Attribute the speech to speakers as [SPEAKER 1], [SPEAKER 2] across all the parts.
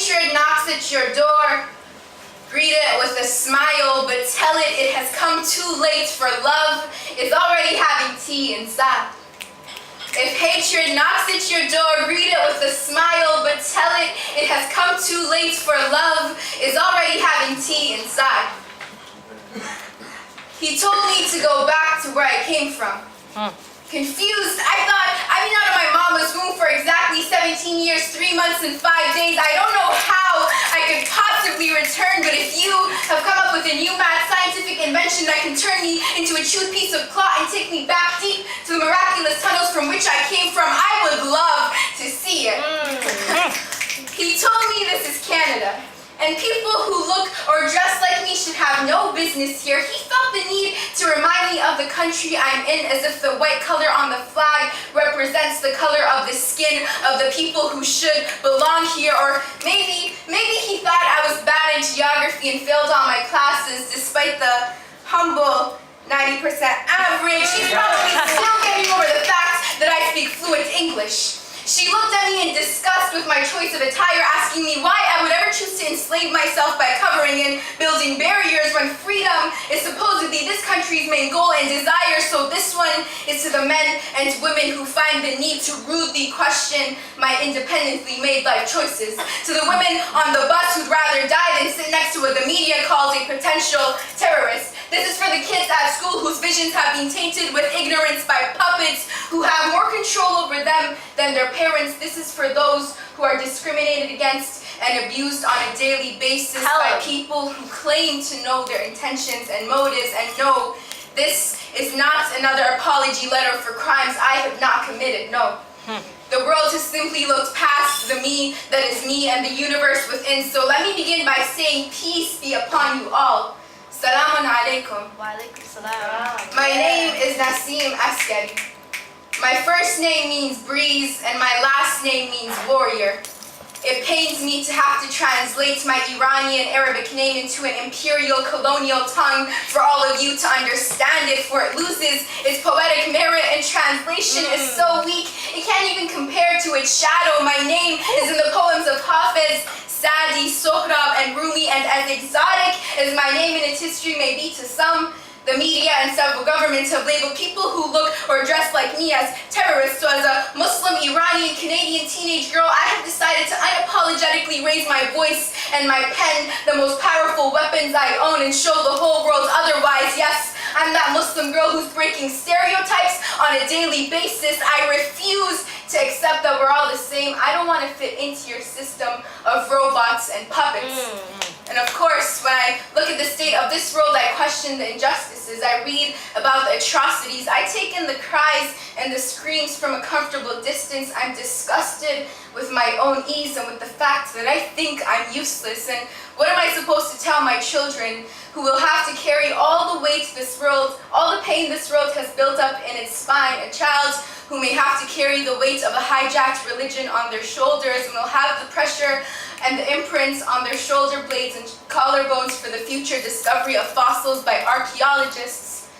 [SPEAKER 1] hatred knocks at your door, greet it with a smile, but tell it it has come too late, for love is already having tea inside. If hatred knocks at your door, greet it with a smile, but tell it it has come too late, for love is already having tea inside. He told me to go back to where I came from. Confused, I thought I've been out of my mama's womb for exactly 17 years, 3 months, and 5 days. I don't know how I could possibly return, but if you have come up with a new mad scientific invention that can turn me into a chewed piece of cloth and take me back deep to the miraculous tunnels from which I came from, I would love to see it. He told me this is Canada, and people who look or dress like me should have no business here. He felt the need to remind me of the country I'm in, as if the white color on the flag represents the color of the skin of the people who should belong here. Or maybe he thought I was bad in geography and failed all my classes despite the humble 90% average. He's probably still getting over the fact that I speak fluent English. She looked at me in disgust with my choice of attire, asking me why I would ever choose to enslave myself by covering and building barriers when freedom is supposedly this country's main goal and desire. So this one is to the men and women who find the need to rudely question my independently made life choices. To the women on the bus who'd rather die than sit next to what the media calls a potential terrorist. This is for the kids at school whose visions have been tainted with ignorance by puppets who have more control over them than their parents. This is for those who are discriminated against and abused on a daily basis by people who claim to know their intentions and motives. And no, this is not another apology letter for crimes I have not committed, no. The world has simply looked past the me that is me and the universe within. So let me begin by saying peace be upon you all. Salamun alaikum.
[SPEAKER 2] Wa alaikum salam.
[SPEAKER 1] My name is Nasim Askari. My first name means breeze and my last name means warrior. It pains me to have to translate my Iranian Arabic name into an imperial colonial tongue for all of you to understand it, for it loses its poetic merit and translation is so weak it can't even compare to its shadow. My name is in the poems of Hafiz, Sadi, Sohrab, and Rumi, and as exotic as my name and its history may be to some, the media and several governments have labeled people who look or dress like me as terrorists. So as a Muslim, Iranian, Canadian teenage girl, I have decided to unapologetically raise my voice and my pen, the most powerful weapons I own, and show the whole world otherwise. Yes, I'm that Muslim girl who's breaking stereotypes on a daily basis. I refuse to accept that we're all the same. I don't want to fit into your system of robots and puppets. And of course, when I look at the state of this world, I question the injustices. I read about the atrocities. I take in the cries and the screams from a comfortable distance. I'm disgusted with my own ease and with the fact that I think I'm useless. And what am I supposed to tell my children who will have to carry all the weight this world, all the pain this world has built up in its spine? A child who may have to carry the weight of a hijacked religion on their shoulders and will have the pressure and the imprints on their shoulder blades and collarbones for the future discovery of fossils by archaeologists.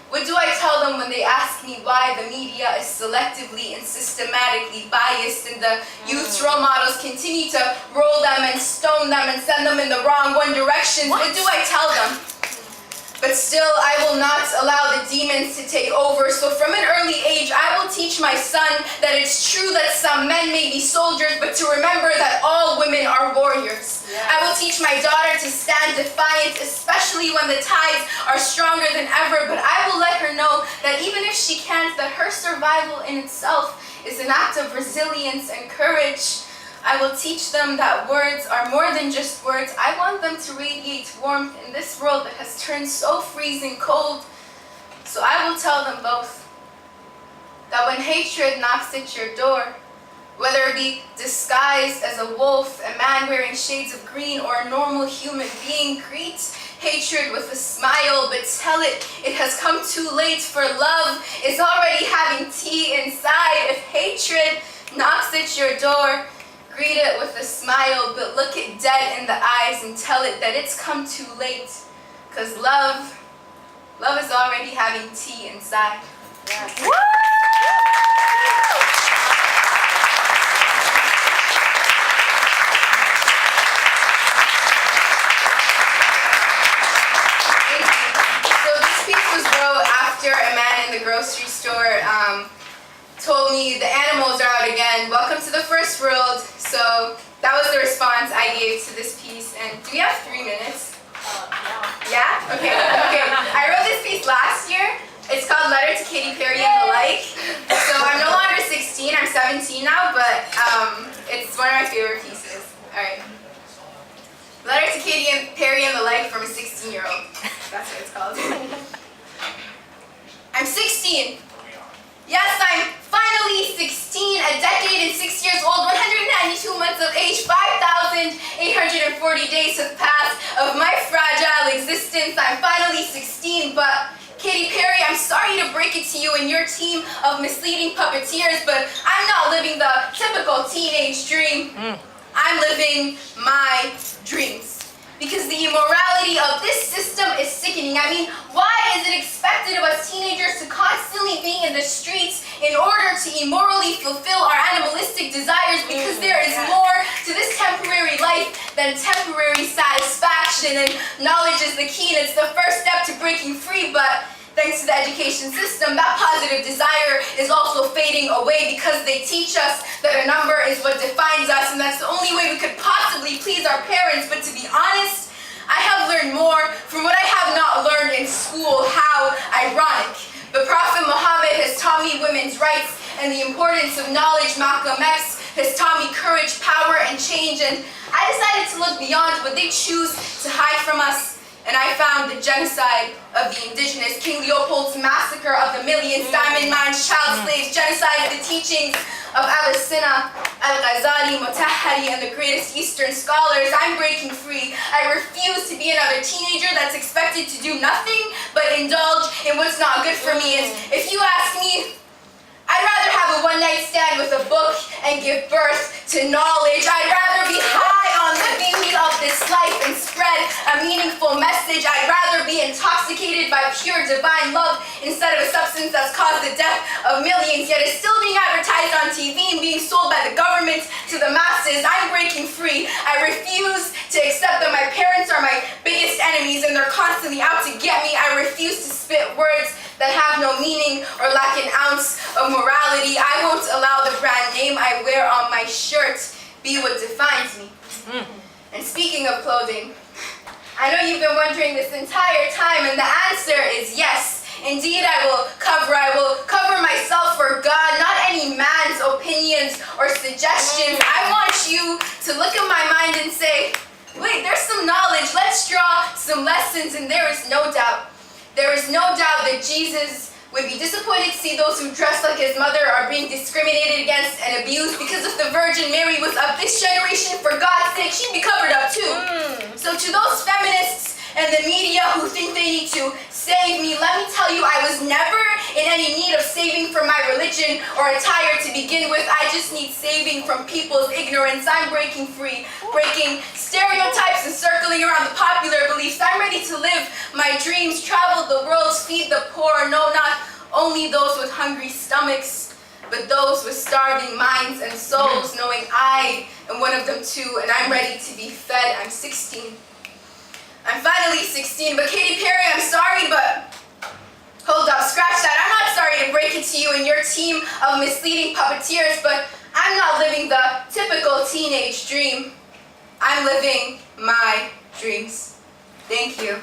[SPEAKER 1] What do I tell them when they ask me why the media is selectively and systematically biased and the youth's role models continue to roll them and stone them and send them in the wrong one direction? What do I tell them? But still, I will not allow the demons to take over. So from an early age, I will teach my son that it's true that some men may be soldiers, but to remember that all women are warriors. Yes. I will teach my daughter to stand defiant, especially when the tides are stronger than ever. But I will let her know that even if she can't, that her survival in itself is an act of resilience and courage. I will teach them that words are more than just words. I want them to radiate warmth in this world that has turned so freezing cold. So I will tell them both that when hatred knocks at your door, whether it be disguised as a wolf, a man wearing shades of green, or a normal human being, greet hatred with a smile, but tell it it has come too late, for love is already having tea inside. If hatred knocks at your door, greet it with a smile, but look it dead in the eyes and tell it that it's come too late. Because love is already having tea inside.
[SPEAKER 2] Yes.
[SPEAKER 1] Woo! grocery store told me the animals are out again. Welcome to the first world. So that was the response I gave to this piece. And do we have 3 minutes?
[SPEAKER 2] No.
[SPEAKER 1] Yeah? Okay. I wrote this piece last year. It's called Letter to Katy Perry and the Like. So I'm no longer 16, I'm 17 now, but it's one of my favorite pieces. Alright. Letter to Katy Perry and the Like from a 16-year-old. That's what it's called. I'm 16. Yes, I'm finally 16, a decade and 6 years old, 192 months of age, 5,840 days have passed of my fragile existence. I'm finally 16, but Katy Perry, I'm sorry to break it to you and your team of misleading puppeteers, but I'm not living the typical teenage dream. I'm living my dreams. Because the immorality of this system is sickening. I mean, why is it expected of us teenagers to constantly be in the streets in order to immorally fulfill our animalistic desires? Because there is more to this temporary life than temporary satisfaction, and knowledge is the key, and it's the first step to breaking free, but thanks to the education system, that positive desire is also fading away because they teach us that a number is what defines us, and that's the only way we could possibly please our parents. But to be honest, I have learned more from what I have not learned in school. How ironic. But Prophet Muhammad has taught me women's rights and the importance of knowledge. Malcolm X has taught me courage, power, and change, and I decided to look beyond what they choose to hide from us. And I found the genocide of the indigenous, King Leopold's massacre of the millions, diamond mines, child slaves, genocide of the teachings of Avicenna, Al-Ghazali, Mutahari, and the greatest Eastern scholars. I'm breaking free. I refuse to be another teenager that's expected to do nothing but indulge in what's not good for me. And if you ask me, I'd rather have a one-night stand with a book and give birth to knowledge. I'd rather be high on the beauty of this life and spread a meaningful message. I'd rather be intoxicated by pure divine love instead of a substance that's caused the death of millions, yet it's still being advertised on TV and being sold by the government to the masses. I'm breaking free. I refuse to accept that my parents are my biggest enemies and they're constantly out to get me. I refuse to spit words that have no meaning or lack an ounce of morality. I won't allow the brand name I wear on my shirt be what defines me. And speaking of clothing, I know you've been wondering this entire time, and the answer is yes. Indeed, I will cover myself for God, not any man's opinions or suggestions. I want you to look at my mind and say, wait, there's some knowledge. Let's draw some lessons, and there is no doubt that Jesus would be disappointed to see those who dress like his mother are being discriminated against and abused, because if the Virgin Mary was of this generation, for God's sake, she'd be covered up too. So to those feminists and the media who think they need to save me, let me tell you, I was never in any need of saving from my religion or attire to begin with. I just need saving from people's ignorance. I'm breaking free, breaking stereotypes and circling around the popular beliefs. I'm ready to live my dreams, travel the world, feed the poor. No, not only those with hungry stomachs, but those with starving minds and souls, knowing I am one of them too, and I'm ready to be fed. I'm 16. I'm finally 16, but Katy Perry, I'm sorry, but hold up, scratch that. I'm not sorry to break it to you and your team of misleading puppeteers, but I'm not living the typical teenage dream. I'm living my dreams. Thank you.